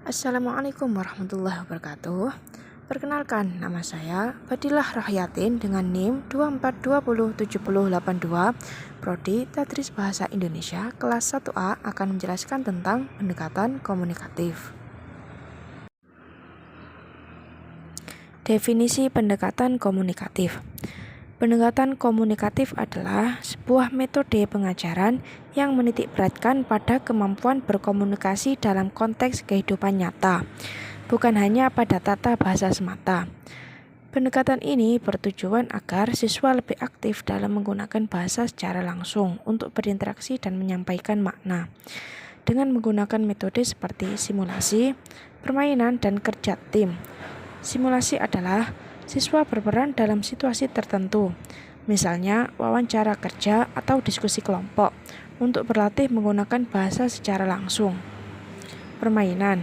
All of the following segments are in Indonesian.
Assalamualaikum warahmatullahi wabarakatuh. Perkenalkan, nama saya Fadilah Rahyatin dengan NIM 24207082, Prodi Tadris Bahasa Indonesia kelas 1A akan menjelaskan tentang pendekatan komunikatif. Definisi pendekatan komunikatif. Pendekatan komunikatif adalah sebuah metode pengajaran yang menitikberatkan pada kemampuan berkomunikasi dalam konteks kehidupan nyata, bukan hanya pada tata bahasa semata. Pendekatan ini bertujuan agar siswa lebih aktif dalam menggunakan bahasa secara langsung untuk berinteraksi dan menyampaikan makna. Dengan menggunakan metode seperti simulasi, permainan, dan kerja tim. Simulasi adalah siswa berperan dalam situasi tertentu, misalnya wawancara kerja atau diskusi kelompok, untuk berlatih menggunakan bahasa secara langsung. Permainan.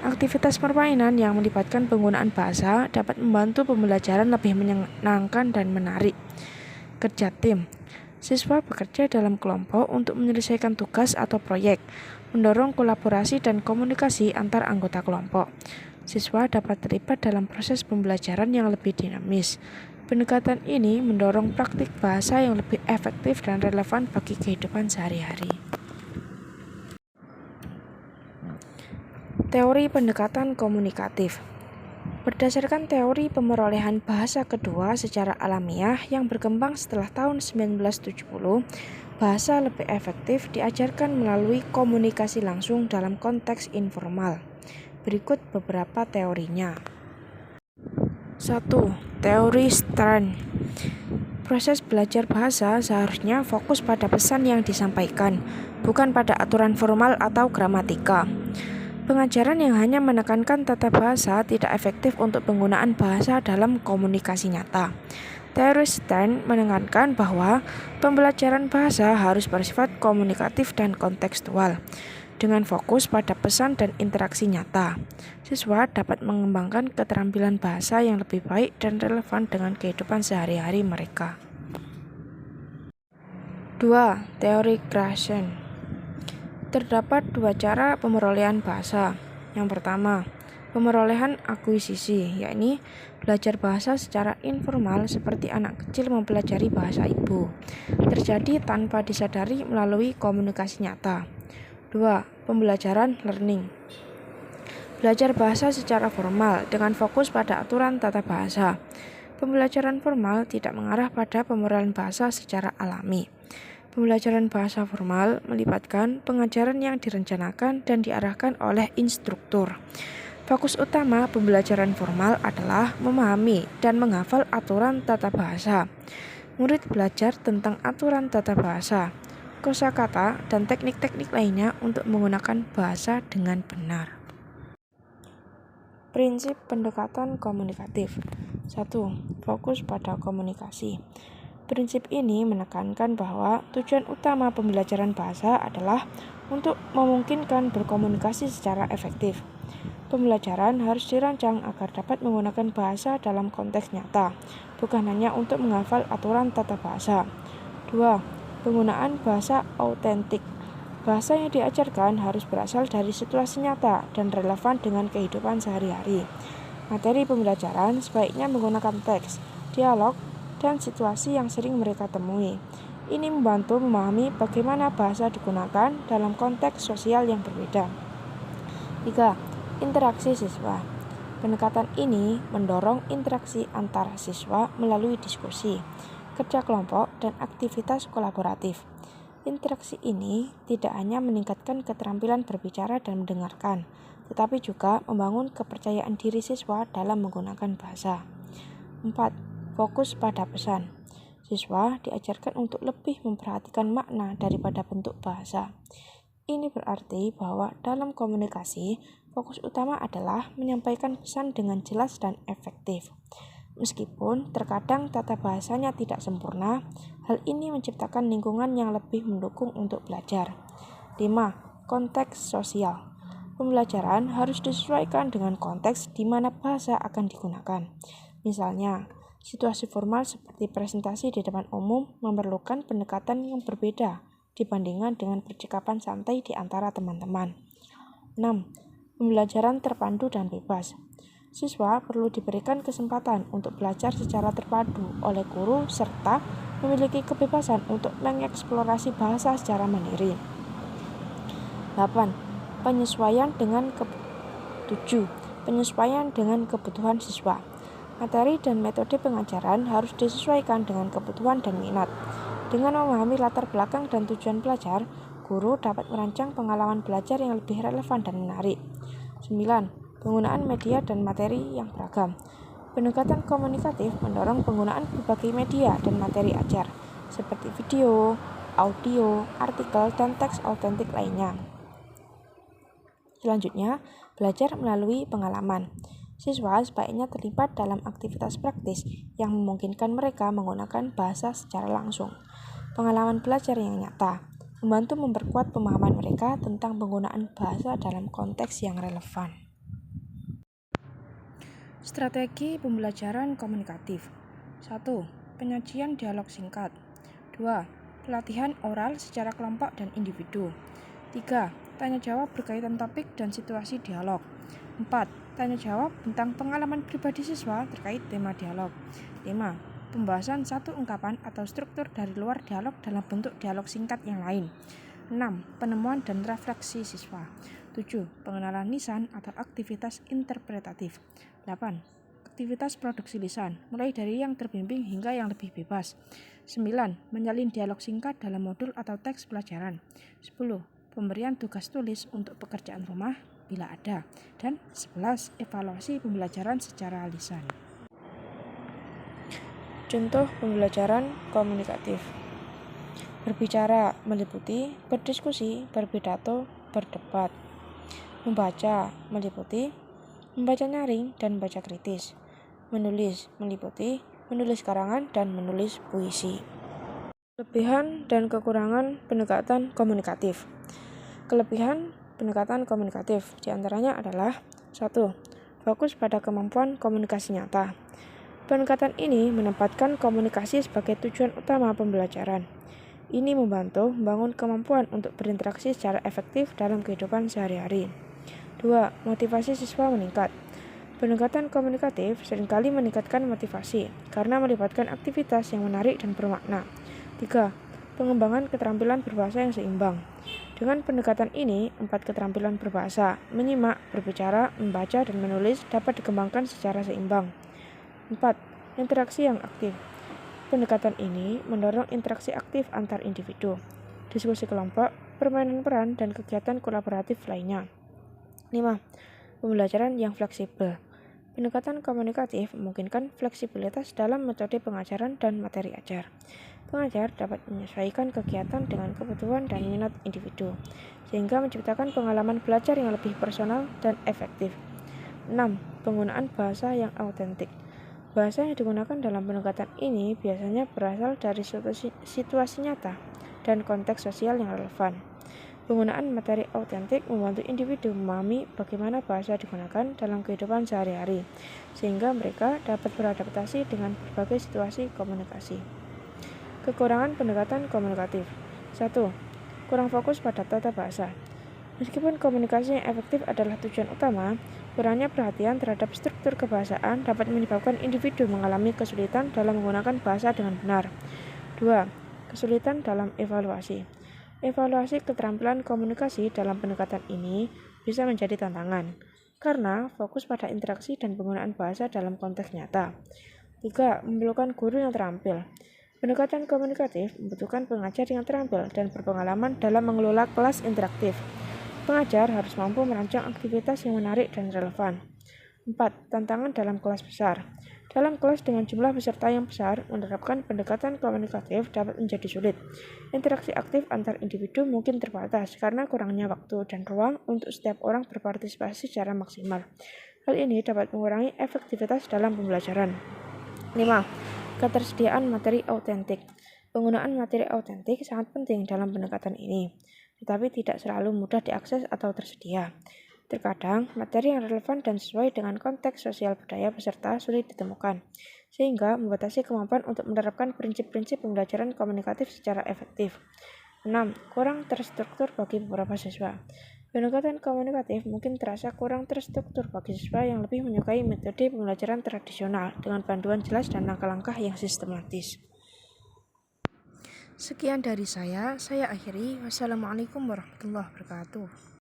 Aktivitas permainan yang melibatkan penggunaan bahasa dapat membantu pembelajaran lebih menyenangkan dan menarik. Kerja tim. Siswa bekerja dalam kelompok untuk menyelesaikan tugas atau proyek, mendorong kolaborasi dan komunikasi antar anggota kelompok. Siswa dapat terlibat dalam proses pembelajaran yang lebih dinamis. Pendekatan ini mendorong praktik bahasa yang lebih efektif dan relevan bagi kehidupan sehari-hari. Teori pendekatan komunikatif. Berdasarkan teori pemerolehan bahasa kedua secara alamiah yang berkembang setelah tahun 1970, bahasa lebih efektif diajarkan melalui komunikasi langsung dalam konteks informal. Berikut beberapa teorinya. 1. Teori Stern. Proses belajar bahasa seharusnya fokus pada pesan yang disampaikan, bukan pada aturan formal atau gramatika. Pengajaran yang hanya menekankan tata bahasa tidak efektif untuk penggunaan bahasa dalam komunikasi nyata. Teori Stern menekankan bahwa pembelajaran bahasa harus bersifat komunikatif dan kontekstual. Dengan fokus pada pesan dan interaksi nyata, siswa dapat mengembangkan keterampilan bahasa yang lebih baik dan relevan dengan kehidupan sehari-hari mereka. 2. Teori Grashen. Terdapat dua cara pemerolehan bahasa. Yang pertama, pemerolehan akuisisi, yakni belajar bahasa secara informal seperti anak kecil mempelajari bahasa ibu, terjadi tanpa disadari melalui komunikasi nyata. 2. Pembelajaran learning. Belajar bahasa secara formal dengan fokus pada aturan tata bahasa. Pembelajaran formal tidak mengarah pada pemerolehan bahasa secara alami. Pembelajaran bahasa formal melibatkan pengajaran yang direncanakan dan diarahkan oleh instruktur. Fokus utama pembelajaran formal adalah memahami dan menghafal aturan tata bahasa. Murid belajar tentang aturan tata bahasa, kosakata, dan teknik-teknik lainnya untuk menggunakan bahasa dengan benar. Prinsip pendekatan komunikatif. 1. Fokus pada komunikasi. Prinsip ini menekankan bahwa tujuan utama pembelajaran bahasa adalah untuk memungkinkan berkomunikasi secara efektif. Pembelajaran harus dirancang agar dapat menggunakan bahasa dalam konteks nyata, bukan hanya untuk menghafal aturan tata bahasa. 2. Penggunaan bahasa autentik. Bahasa yang diajarkan harus berasal dari situasi nyata dan relevan dengan kehidupan sehari-hari. Materi pembelajaran sebaiknya menggunakan teks, dialog, dan situasi yang sering mereka temui. Ini membantu memahami bagaimana bahasa digunakan dalam konteks sosial yang berbeda. 3. Interaksi siswa. Pendekatan ini mendorong interaksi antar siswa melalui diskusi, kerja kelompok, dan aktivitas kolaboratif. Interaksi ini tidak hanya meningkatkan keterampilan berbicara dan mendengarkan, tetapi juga membangun kepercayaan diri siswa dalam menggunakan bahasa. 4. Fokus pada pesan. Siswa diajarkan untuk lebih memperhatikan makna daripada bentuk bahasa. Ini berarti bahwa dalam komunikasi, fokus utama adalah menyampaikan pesan dengan jelas dan efektif. Meskipun terkadang tata bahasanya tidak sempurna, hal ini menciptakan lingkungan yang lebih mendukung untuk belajar. 5. Konteks sosial. Pembelajaran harus disesuaikan dengan konteks di mana bahasa akan digunakan. Misalnya, situasi formal seperti presentasi di depan umum memerlukan pendekatan yang berbeda dibandingkan dengan percakapan santai di antara teman-teman. 6. Pembelajaran terpadu dan bebas. Siswa perlu diberikan kesempatan untuk belajar secara terpadu oleh guru serta memiliki kebebasan untuk mengeksplorasi bahasa secara mandiri. 8. Penyesuaian dengan 7. Penyesuaian dengan kebutuhan siswa. Materi dan metode pengajaran harus disesuaikan dengan kebutuhan dan minat. Dengan memahami latar belakang dan tujuan belajar, guru dapat merancang pengalaman belajar yang lebih relevan dan menarik. 9. Penggunaan media dan materi yang beragam. Pendekatan komunikatif mendorong penggunaan berbagai media dan materi ajar, seperti video, audio, artikel, dan teks autentik lainnya. Selanjutnya, belajar melalui pengalaman. Siswa sebaiknya terlibat dalam aktivitas praktis yang memungkinkan mereka menggunakan bahasa secara langsung. Pengalaman belajar yang nyata membantu memperkuat pemahaman mereka tentang penggunaan bahasa dalam konteks yang relevan. Strategi pembelajaran komunikatif. 1. Penyajian dialog singkat. 2. Pelatihan oral secara kelompok dan individu. 3. Tanya jawab berkaitan topik dan situasi dialog. 4. Tanya jawab tentang pengalaman pribadi siswa terkait tema dialog. 5. Pembahasan satu ungkapan atau struktur dari luar dialog dalam bentuk dialog singkat yang lain. 6. Penemuan dan refleksi siswa. 7. Pengenalan lisan atau aktivitas interpretatif. 8. Aktivitas produksi lisan, mulai dari yang terbimbing hingga yang lebih bebas. 9. Menyalin dialog singkat dalam modul atau teks pelajaran. 10. Pemberian tugas tulis untuk pekerjaan rumah bila ada. Dan 11. Evaluasi pembelajaran secara lisan. Contoh pembelajaran komunikatif. Berbicara meliputi berdiskusi, berpidato, berdebat. Membaca meliputi membaca nyaring dan baca kritis. Menulis meliputi menulis karangan dan menulis puisi. Kelebihan dan kekurangan pendekatan komunikatif. Kelebihan pendekatan komunikatif diantaranya adalah 1. Fokus pada kemampuan komunikasi nyata. Pendekatan ini menempatkan komunikasi sebagai tujuan utama pembelajaran. Ini membantu membangun kemampuan untuk berinteraksi secara efektif dalam kehidupan sehari-hari. 2. Motivasi siswa meningkat. Pendekatan komunikatif seringkali meningkatkan motivasi karena melibatkan aktivitas yang menarik dan bermakna. 3. Pengembangan keterampilan berbahasa yang seimbang. Dengan pendekatan ini, 4 keterampilan berbahasa, menyimak, berbicara, membaca, dan menulis dapat dikembangkan secara seimbang. 4. Interaksi yang aktif. Pendekatan ini mendorong interaksi aktif antar individu, diskusi kelompok, permainan peran, dan kegiatan kolaboratif lainnya. 5. Pembelajaran yang fleksibel. Pendekatan komunikatif memungkinkan fleksibilitas dalam metode pengajaran dan materi ajar. Pengajar dapat menyesuaikan kegiatan dengan kebutuhan dan minat individu, sehingga menciptakan pengalaman belajar yang lebih personal dan efektif. 6. Penggunaan bahasa yang autentik. Bahasa yang digunakan dalam pendekatan ini biasanya berasal dari situasi nyata dan konteks sosial yang relevan. Penggunaan materi autentik membantu individu memahami bagaimana bahasa digunakan dalam kehidupan sehari-hari, sehingga mereka dapat beradaptasi dengan berbagai situasi komunikasi. Kekurangan pendekatan komunikatif. 1. Kurang fokus pada tata bahasa. Meskipun komunikasi yang efektif adalah tujuan utama, kurangnya perhatian terhadap struktur kebahasaan dapat menyebabkan individu mengalami kesulitan dalam menggunakan bahasa dengan benar. 2. Kesulitan dalam evaluasi. Evaluasi keterampilan komunikasi dalam pendekatan ini bisa menjadi tantangan, karena fokus pada interaksi dan penggunaan bahasa dalam konteks nyata. 3. Memerlukan guru yang terampil. Pendekatan komunikatif membutuhkan pengajar yang terampil dan berpengalaman dalam mengelola kelas interaktif. Pengajar harus mampu merancang aktivitas yang menarik dan relevan. 4. Tantangan dalam kelas besar. Dalam kelas dengan jumlah peserta yang besar, menerapkan pendekatan komunikatif dapat menjadi sulit. Interaksi aktif antar individu mungkin terbatas karena kurangnya waktu dan ruang untuk setiap orang berpartisipasi secara maksimal. Hal ini dapat mengurangi efektivitas dalam pembelajaran. 5. Ketersediaan materi autentik. Penggunaan materi autentik sangat penting dalam pendekatan ini, tetapi tidak selalu mudah diakses atau tersedia. Terkadang, materi yang relevan dan sesuai dengan konteks sosial budaya peserta sulit ditemukan, sehingga membatasi kemampuan untuk menerapkan prinsip-prinsip pembelajaran komunikatif secara efektif. 6. Kurang terstruktur bagi beberapa siswa. Pendekatan komunikatif mungkin terasa kurang terstruktur bagi siswa yang lebih menyukai metode pembelajaran tradisional dengan panduan jelas dan langkah-langkah yang sistematis. Sekian dari saya akhiri. Wassalamualaikum warahmatullahi wabarakatuh.